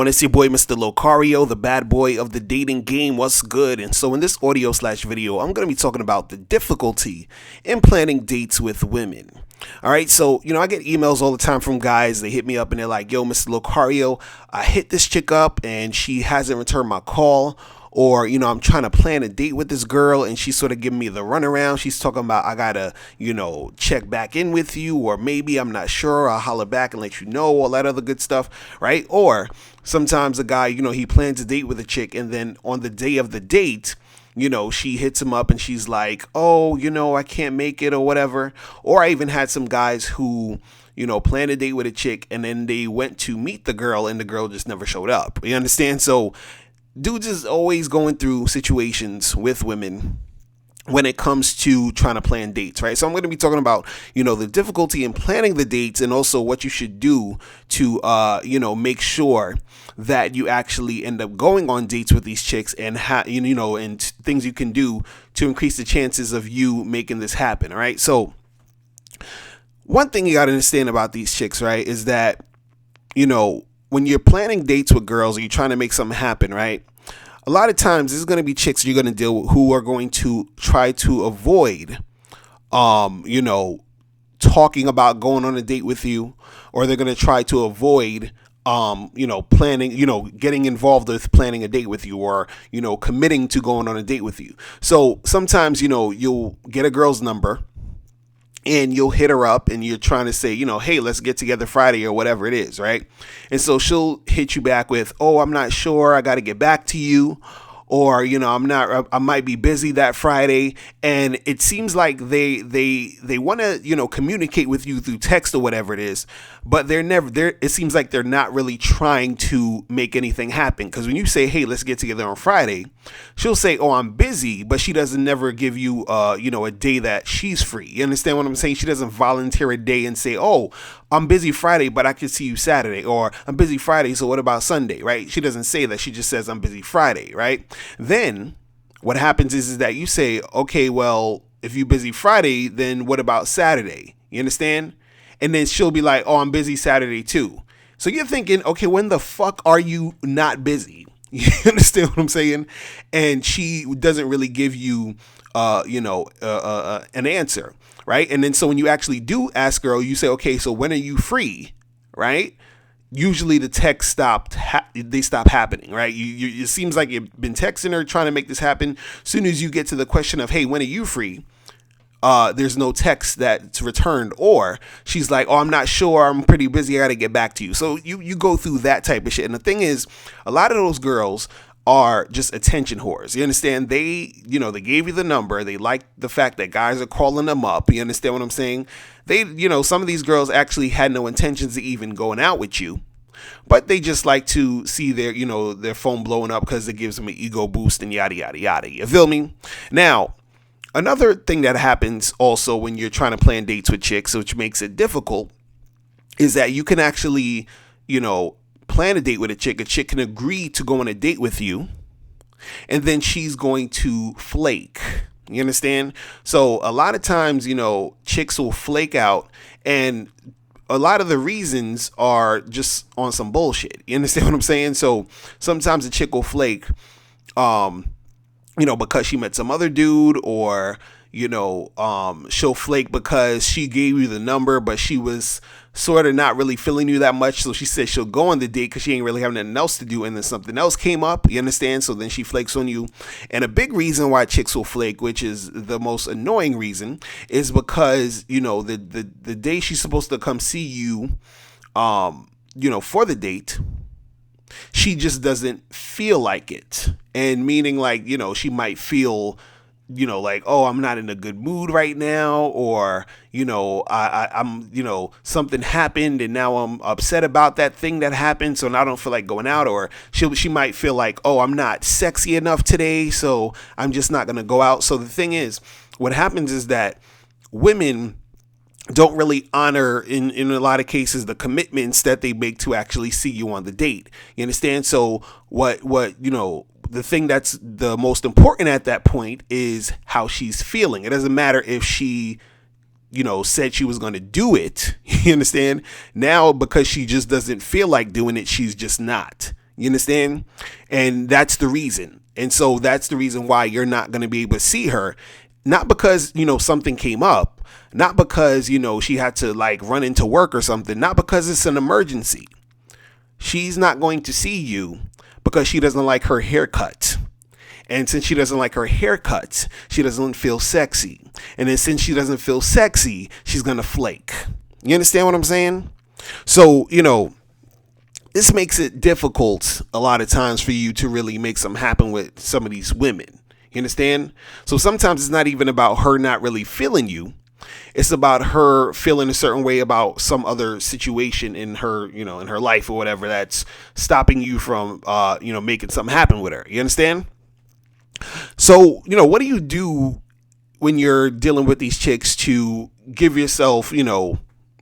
going? It's your boy, Mr. Locario, the bad boy of the dating game. What's good? And so in this audio/video, I'm going to be talking about the difficulty in planning dates with women. All right, so, I get emails all the time from guys. They hit me up and they're like, yo, Mr. Locario, I hit this chick up and she hasn't returned my call. Or, I'm trying to plan a date with this girl and she's sort of giving me the runaround. She's talking about, I gotta, check back in with you, or maybe I'm not sure. I'll holler back and let you know, all that other good stuff, right? Or sometimes a guy, he plans a date with a chick and then on the day of the date, she hits him up and she's like, oh, I can't make it or whatever. Or I even had some guys who, planned a date with a chick and then they went to meet the girl and the girl just never showed up. You understand? So dudes is always going through situations with women when it comes to trying to plan dates, right? So I'm going to be talking about, the difficulty in planning the dates and also what you should do to, make sure that you actually end up going on dates with these chicks and, and things you can do to increase the chances of you making this happen, all right? So one thing you got to understand about these chicks, right, is that, when you're planning dates with girls or you're trying to make something happen, right? A lot of times there's going to be chicks you're going to deal with who are going to try to avoid, talking about going on a date with you, or they're going to try to avoid, planning, getting involved with planning a date with you, or, committing to going on a date with you. So sometimes, you'll get a girl's number and you'll hit her up and you're trying to say, hey, let's get together Friday or whatever it is, right? And so she'll hit you back with, oh, I'm not sure, I got to get back to you. Or, I might be busy that Friday. And it seems like they want to, communicate with you through text or whatever it is, but they're never there. It seems like they're not really trying to make anything happen. Because when you say, hey, let's get together on Friday, she'll say, oh, I'm busy, but she doesn't never give you, a day that she's free. You understand what I'm saying? She doesn't volunteer a day and say, oh, I'm busy Friday, but I can see you Saturday, or I'm busy Friday, so what about Sunday, right? She doesn't say that. She just says, I'm busy Friday, right? Then what happens is that you say, okay, well, if you're busy Friday, then what about Saturday? You understand? And then she'll be like, oh, I'm busy Saturday too. So you're thinking, okay, when the fuck are you not busy? You understand what I'm saying? And she doesn't really give you, an answer. Right. And then so when you actually do ask her, you say, OK, so when are you free? Right. Usually the texts stop happening. Right. It seems like you've been texting her trying to make this happen. As soon as you get to the question of, hey, when are you free? There's no text that's returned, or she's like, oh, I'm not sure, I'm pretty busy, I got to get back to you. So you go through that type of shit. And the thing is, a lot of those girls are just attention whores. You understand? They gave you the number. They like the fact that guys are calling them up. You understand what I'm saying? They, some of these girls actually had no intentions of even going out with you, but they just like to see their phone blowing up because it gives them an ego boost and yada, yada, yada. You feel me? Now, another thing that happens also when you're trying to plan dates with chicks, which makes it difficult, is that you can actually, plan a date with a chick can agree to go on a date with you, and then she's going to flake. You understand? So a lot of times, chicks will flake out, and a lot of the reasons are just on some bullshit. You understand what I'm saying? So sometimes a chick will flake, because she met some other dude, or, she'll flake because she gave you the number, but she was sort of not really feeling you that much. So she said she'll go on the date because she ain't really having nothing else to do. And then something else came up, you understand? So then she flakes on you. And a big reason why chicks will flake, which is the most annoying reason, is because, the day she's supposed to come see you, for the date, she just doesn't feel like it. And meaning like, she might feel, like, oh, I'm not in a good mood right now, or, I'm, something happened and now I'm upset about that thing that happened, so now I don't feel like going out. Or she might feel like, oh, I'm not sexy enough today, so I'm just not going to go out. So the thing is, what happens is that women don't really honor in a lot of cases the commitments that they make to actually see you on the date. You understand? So what the thing that's the most important at that point is how she's feeling. It doesn't matter if she said she was going to do it. You understand? Now, because she just doesn't feel like doing it, she's just not. You understand? And that's the reason. And so that's the reason why you're not going to be able to see her. Not because, something came up, not because, she had to like run into work or something, not because it's an emergency. She's not going to see you because she doesn't like her haircut. And since she doesn't like her haircut, she doesn't feel sexy. And then since she doesn't feel sexy, she's going to flake. You understand what I'm saying? So, this makes it difficult a lot of times for you to really make something happen with some of these women. You understand? So sometimes it's not even about her not really feeling you. It's about her feeling a certain way about some other situation in her, in her life or whatever that's stopping you from, making something happen with her. You understand? So, what do you do when you're dealing with these chicks to give yourself,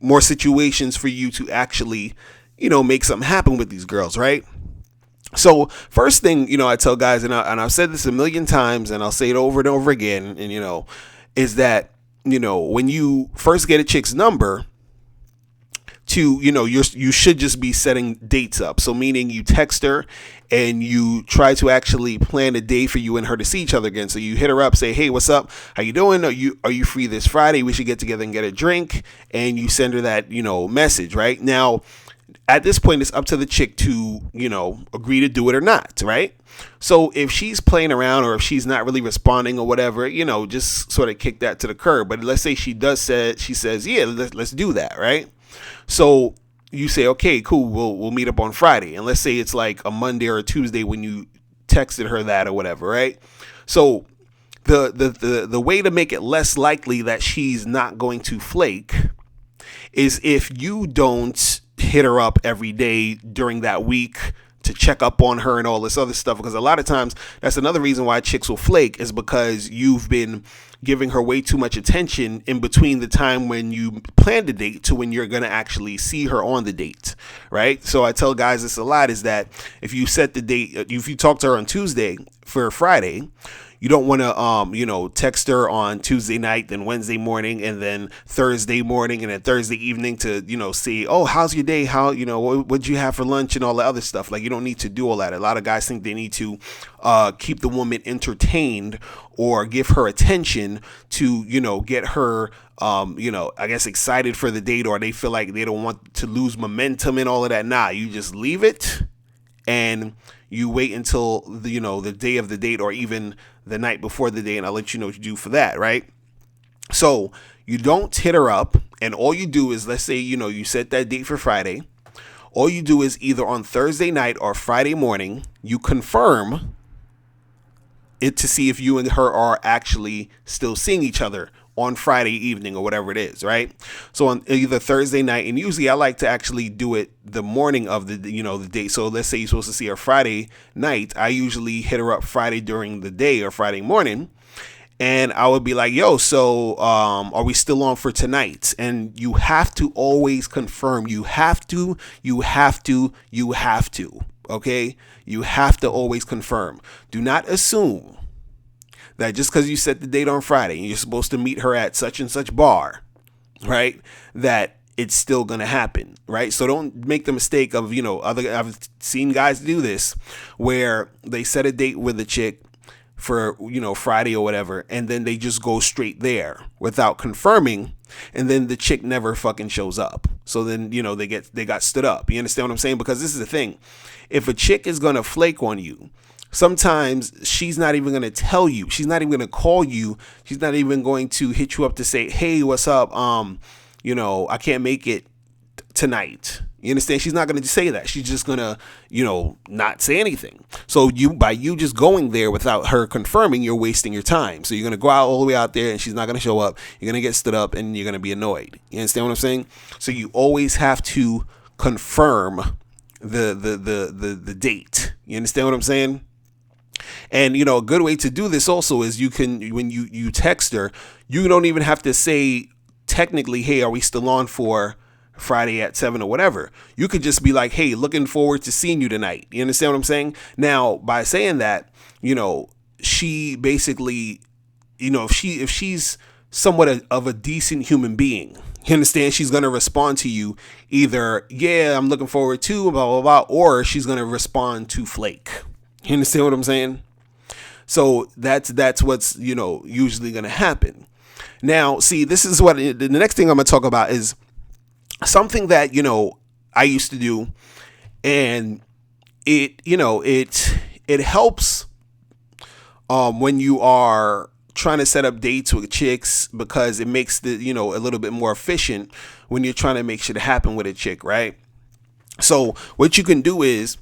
more situations for you to actually, make something happen with these girls, right? So first thing, I tell guys, and I've said this a million times and I'll say it over and over again, and, is that, when you first get a chick's number, you should just be setting dates up. So meaning you text her and you try to actually plan a day for you and her to see each other again. So you hit her up, say, hey, what's up? How you doing? Are you free this Friday? We should get together and get a drink. And you send her that, message, right? Now, at this point, it's up to the chick to, agree to do it or not, right? So if she's playing around or if she's not really responding or whatever, just sort of kick that to the curb. But let's say she says, yeah, let's do that, right? So you say, okay, cool, we'll meet up on Friday. And let's say it's like a Monday or a Tuesday when you texted her that or whatever, right? So the way to make it less likely that she's not going to flake is if you don't hit her up every day during that week to check up on her and all this other stuff, because a lot of times that's another reason why chicks will flake, is because you've been giving her way too much attention in between the time when you plan the date to when you're going to actually see her on the date, right? So I tell guys this a lot, is that if you set the date, if you talk to her on Tuesday for Friday, you don't want to, text her on Tuesday night, then Wednesday morning, and then Thursday morning, and then Thursday evening to, see, oh, how's your day? How, what'd you have for lunch and all the other stuff. Like, you don't need to do all that. A lot of guys think they need to keep the woman entertained or give her attention to, get her, I guess excited for the date, or they feel like they don't want to lose momentum and all of that. Nah, you just leave it and you wait until the day of the date, or even the night before the day, and I'll let you know what you do for that, right? So you don't hit her up, and all you do is, let's say, you set that date for Friday. All you do is either on Thursday night or Friday morning, you confirm it to see if you and her are actually still seeing each other on Friday evening or whatever it is, right? So on either Thursday night, and usually I like to actually do it the morning of the date. So let's say you're supposed to see her Friday night. I usually hit her up Friday during the day or Friday morning, and I would be like, yo, so are we still on for tonight? And you have to always confirm. You have to, okay? You have to always confirm. Do not assume that just because you set the date on Friday and you're supposed to meet her at such and such bar, right, that it's still going to happen, right? So don't make the mistake of, I've seen guys do this where they set a date with a chick for, Friday or whatever, and then they just go straight there without confirming, and then the chick never fucking shows up. So then, they got stood up. You understand what I'm saying? Because this is the thing. If a chick is going to flake on you, sometimes she's not even going to tell you. She's not even going to call you. She's not even going to hit you up to say, hey, what's up? I can't make it tonight. You understand? She's not going to say that. She's just going to, not say anything. So by you just going there without her confirming, you're wasting your time. So you're going to go out all the way out there and she's not going to show up. You're going to get stood up and you're going to be annoyed. You understand what I'm saying? So you always have to confirm the date. You understand what I'm saying? And, a good way to do this also is you can, when you text her, you don't even have to say technically, hey, are we still on for Friday at 7 or whatever. You could just be like, hey, looking forward to seeing you tonight. You understand what I'm saying? Now, by saying that, she basically, if she's somewhat of a decent human being, You understand? She's going to respond to you either, yeah, I'm looking forward to, blah, blah, blah, or she's going to respond to flake. You understand what I'm saying? So that's what's, usually going to happen. Now, see, this is what the next thing I'm going to talk about is something that, I used to do, and it helps when you are trying to set up dates with chicks, because it makes the, a little bit more efficient when you're trying to make shit happen with a chick, right? So what you can do is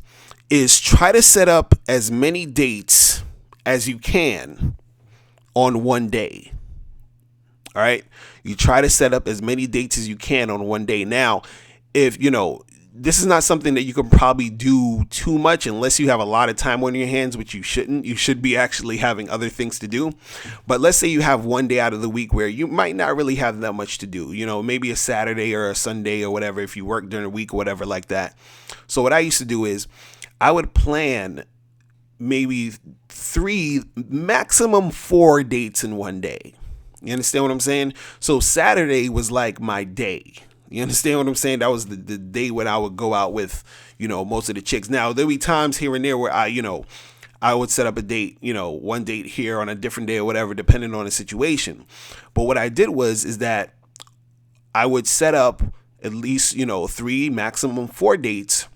try to set up as many dates as you can on one day. All right. You try to set up as many dates as you can on one day. Now, if this is not something that you can probably do too much unless you have a lot of time on your hands, which you shouldn't. You should be actually having other things to do. But let's say you have one day out of the week where you might not really have that much to do, maybe a Saturday or a Sunday or whatever, if you work during the week or whatever like that. So what I used to do is I would plan maybe 3, maximum 4 dates in one day. You understand what I'm saying? So Saturday was like my day. You understand what I'm saying? That was the day when I would go out with, most of the chicks. Now, there'll be times here and there where I would set up a date, one date here on a different day or whatever, depending on the situation. But what I did is that I would set up at least, 3, maximum 4 dates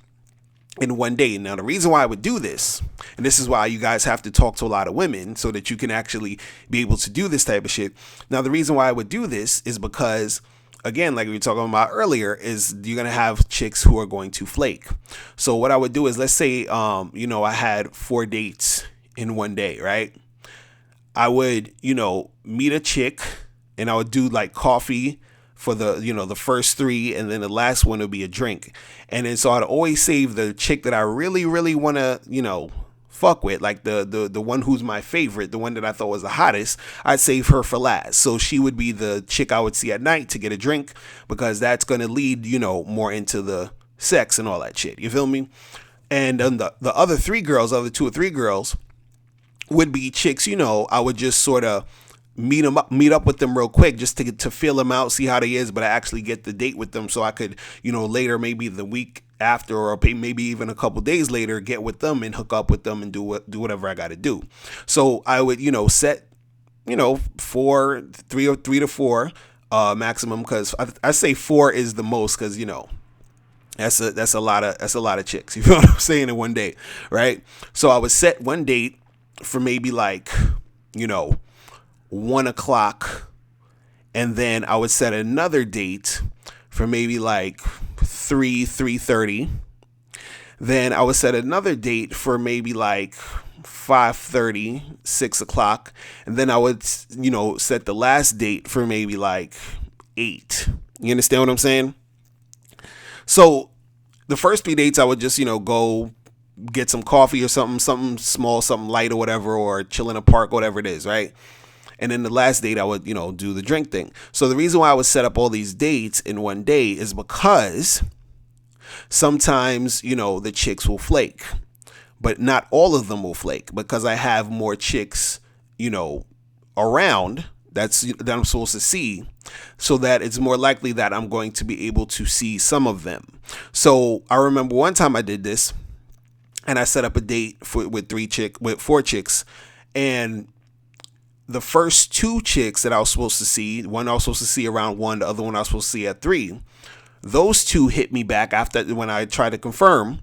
in one day. Now, the reason why I would do this, and this is why you guys have to talk to a lot of women so that you can actually be able to do this type of shit. Now, the reason why I would do this is because, again, like we were talking about earlier, is you're going to have chicks who are going to flake. So what I would do is, let's say, I had 4 dates in one day, right? I would, meet a chick, and I would do like coffee for the, the first 3, and then the last one would be a drink. And then so I'd always save the chick that I really, really want to, fuck with, like the one who's my favorite, the one that I thought was the hottest. I'd save her for last. So she would be the chick I would see at night to get a drink, because that's going to lead, more into the sex and all that shit. You feel me? And then the other 2 or 3 girls would be chicks, I would just sort of meet up with them real quick, just to feel them out, see how they is, but I actually get the date with them, so I could, later, maybe the week after, or maybe even a couple days later, get with them and hook up with them and do whatever I got to do. So I would, set, 3 to 4 maximum, because I say 4 is the most, because that's a lot of chicks. You feel what I'm saying, in one day, right? So I would set one date for maybe like 1 o'clock, and then I would set another date for maybe like 3:30. Then I would set another date for maybe like 5:30, 6 o'clock, and then I would set the last date for maybe like 8. You understand what I'm saying? So the first 3 dates I would just go get some coffee or something small, something light or whatever, or chill in a park, whatever it is, right? And then the last date I would, do the drink thing. So the reason why I would set up all these dates in one day is because sometimes, the chicks will flake, but not all of them will flake, because I have more chicks, around that I'm supposed to see, so that it's more likely that I'm going to be able to see some of them. So I remember one time I did this, and I set up a date with 4 chicks, and the first 2 chicks that I was supposed to see, one I was supposed to see around 1, the other one I was supposed to see at 3. Those 2 hit me back after, when I tried to confirm,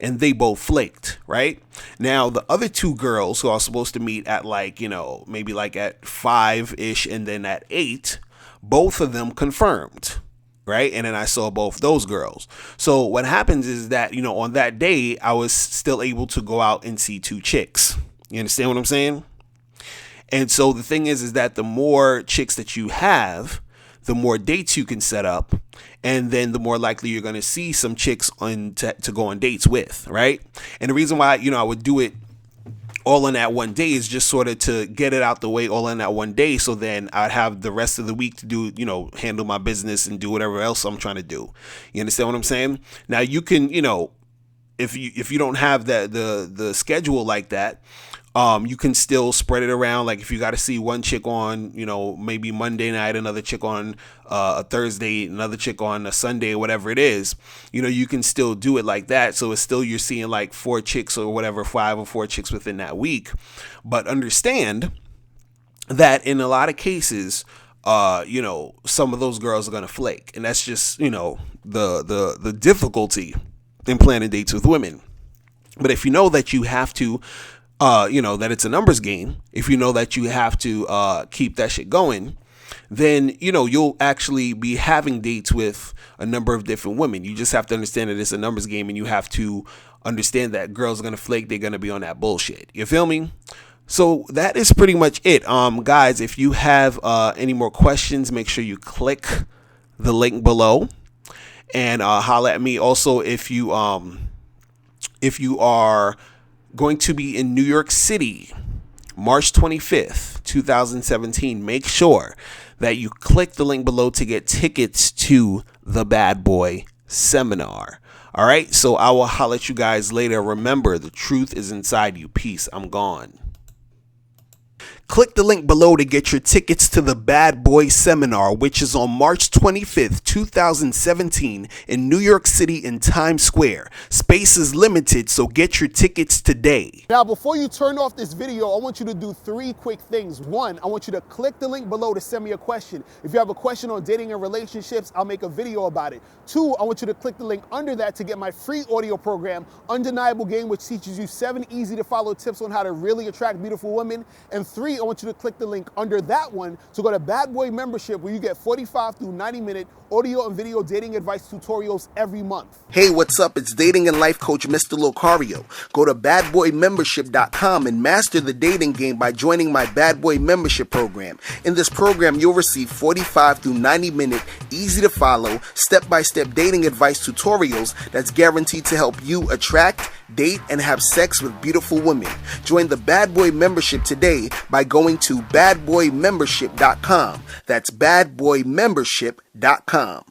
and they both flaked, right? Now, the other 2 girls who I was supposed to meet at like, maybe like at 5-ish and then at 8, both of them confirmed, right? And then I saw both those girls. So what happens is that, on that day, I was still able to go out and see 2 chicks. You understand what I'm saying? And so the thing is that the more chicks that you have, the more dates you can set up, and then the more likely you're going to see some chicks to go on dates with, right? And the reason why, I would do it all in that one day is just sort of to get it out the way all in that one day, so then I'd have the rest of the week to do, handle my business and do whatever else I'm trying to do. You understand what I'm saying? Now you can, if you don't have the schedule like that, You can still spread it around. Like if you got to see one chick on, maybe Monday night, another chick on a Thursday, another chick on a Sunday, whatever it is, you can still do it like that. So it's still, you're seeing like 4 chicks or whatever, 5 or 4 chicks within that week. But understand that in a lot of cases, some of those girls are going to flake. And that's just, the difficulty in planning dates with women. But if you know that you have to, that it's a numbers game, if you know that you have to keep that shit going, then, you'll actually be having dates with a number of different women. You just have to understand that it's a numbers game, and you have to understand that girls are going to flake. They're going to be on that bullshit. You feel me? So that is pretty much it. Guys, if you have any more questions, make sure you click the link below and holla at me. Also, if you are going to be in New York City, March 25th, 2017, make sure that you click the link below to get tickets to the Bad Boy Seminar. All right, so I will holler at you guys later. Remember, the truth is inside you. Peace. I'm gone. Click the link below to get your tickets to the Bad Boy Seminar, which is on March 25th, 2017 in New York City in Times Square. Space is limited, so get your tickets today. Now, before you turn off this video, I want you to do 3 quick things. 1, I want you to click the link below to send me a question. If you have a question on dating and relationships, I'll make a video about it. 2, I want you to click the link under that to get my free audio program, Undeniable Game, which teaches you 7 easy to follow tips on how to really attract beautiful women. And 3, I want you to click the link under that one to go to Bad Boy Membership, where you get 45 through 90-minute audio and video dating advice tutorials every month. Hey, what's up? It's dating and life coach Mr. Locario. Go to badboymembership.com and master the dating game by joining my Bad Boy Membership program. In this program, you'll receive 45 through 90-minute, easy to follow, step-by-step dating advice tutorials that's guaranteed to help you attract, date, and have sex with beautiful women. Join the Bad Boy Membership today by going to badboymembership.com. That's badboymembership.com.